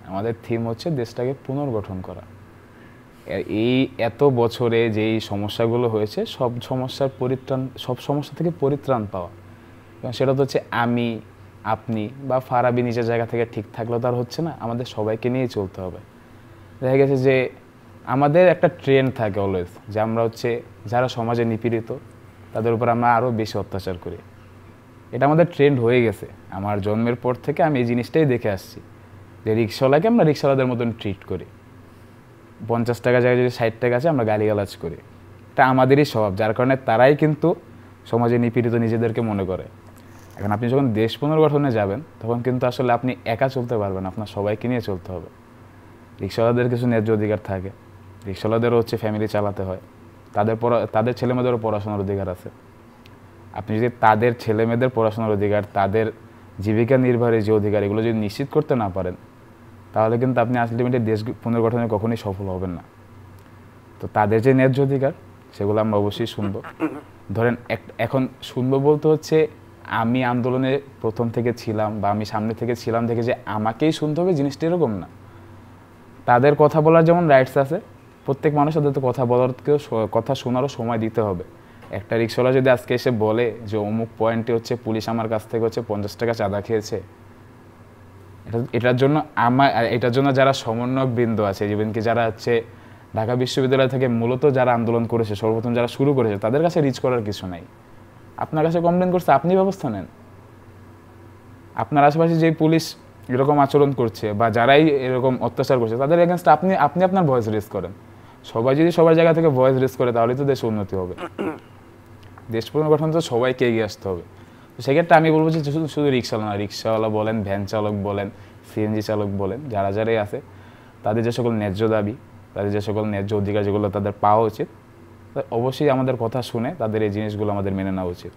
আমাদের থিম হচ্ছে দেশটাকে পুনর্গঠন করা। এই এত বছরে যেই সমস্যাগুলো হয়েছে সব সমস্যা থেকে পরিত্রাণ পাওয়া। এবং সেটা তো হচ্ছে আমি, আপনি বা ফারাবি নিজের জায়গা থেকে ঠিক থাকলেও তার হচ্ছে না, আমাদের সবাইকে নিয়েই চলতে হবে। দেখা গেছে যে আমাদের একটা ট্রেন্ড থাকে অলওয়েজ যে আমরা হচ্ছে যারা সমাজে নিপীড়িত তাদের উপর আমরা আরও বেশি অত্যাচার করি। এটা আমাদের ট্রেন্ড হয়ে গেছে। আমার জন্মের পর থেকে আমি এই জিনিসটাই দেখে আসছি যে রিক্সাওয়ালাকে আমরা রিক্সাওয়ালাদের মতন ট্রিট করি। 50 টাকা জায়গায় যদি 60 টাকা আছে আমরা গালিগালাজ করি। এটা আমাদেরই স্বভাব, যার কারণে তারাই কিন্তু সমাজে নিপীড়িত নিজেদেরকে মনে করে। এখন আপনি যখন দেশ পুনর্গঠনে যাবেন তখন কিন্তু আসলে আপনি একা চলতে পারবেন, আপনার সবাইকে নিয়ে চলতে হবে। রিক্সাওয়ালাদের কিছু ন্যায্য অধিকার থাকে, রিক্সাওয়ালাদেরও হচ্ছে ফ্যামিলি চালাতে হয়, তাদের ছেলেমেয়েদেরও পড়াশোনার অধিকার আছে। আপনি যদি তাদের ছেলেমেয়েদের পড়াশোনার অধিকার, তাদের জীবিকা নির্বাহের যে অধিকার, এগুলো যদি নিশ্চিত করতে না পারেন তাহলে কিন্তু আপনি আলটিমেটলি দেশ পুনর্গঠনে কখনোই সফল হবেন না। তো তাদের যে ন্যায্য অধিকার সেগুলো আমরা অবশ্যই শুনবো। ধরেন এখন শুনবো বলতে হচ্ছে আমি আন্দোলনে প্রথম থেকে ছিলাম বা আমি সামনে থেকে ছিলাম দেখে যে আমাকেই শুনতে হবে, জিনিসটা এরকম না। তাদের কথা বলার যেমন রাইটস আছে, প্রত্যেক মানুষের তো কথা শোনারও সময় দিতে হবে। একটা রিক্সাওয়ালা যদি আজকে এসে বলে যে অমুক পয়েন্টে হচ্ছে পুলিশ আমার কাছ থেকে হচ্ছে 50 টাকা চাঁদা খেয়েছে, এটার জন্য যারা সমন্বয়ক বৃন্দ আছে, ইভেনকি যারা হচ্ছে ঢাকা বিশ্ববিদ্যালয় থেকে মূলত যারা আন্দোলন করেছে, সর্বপ্রথম যারা শুরু করেছে, তাদের কাছে রিচ করার কিছু নাই। আপনার কাছে কমপ্লেন করছে, আপনি ব্যবস্থা নেন। আপনার আশেপাশে যে পুলিশ এরকম আচরণ করছে বা যারাই এরকম অত্যাচার করছে তাদের এগেনস্ট আপনি আপনার ভয়েস রেজ করেন। সবাই যদি সবার জায়গা থেকে ভয়েস রেজ করে তাহলেই তো দেশ উন্নতি হবে। দেশ পুনর্গঠন তো সবাইকে এগিয়ে আসতে হবে। তো সেক্ষেত্রে আমি বলবো যে শুধু রিক্সাওয়ালা না, রিক্সাওয়ালা বলেন, ভ্যান চালক বলেন, সিএনজি চালক বলেন, যারাই আছে তাদের যে সকল ন্যায্য দাবি, তাদের যে সকল ন্যায্য অধিকার যেগুলো তাদের পাওয়া উচিত, অবশ্যই আমাদের কথা শুনে তাদের এই জিনিসগুলো আমাদের মেনে নেওয়া উচিত।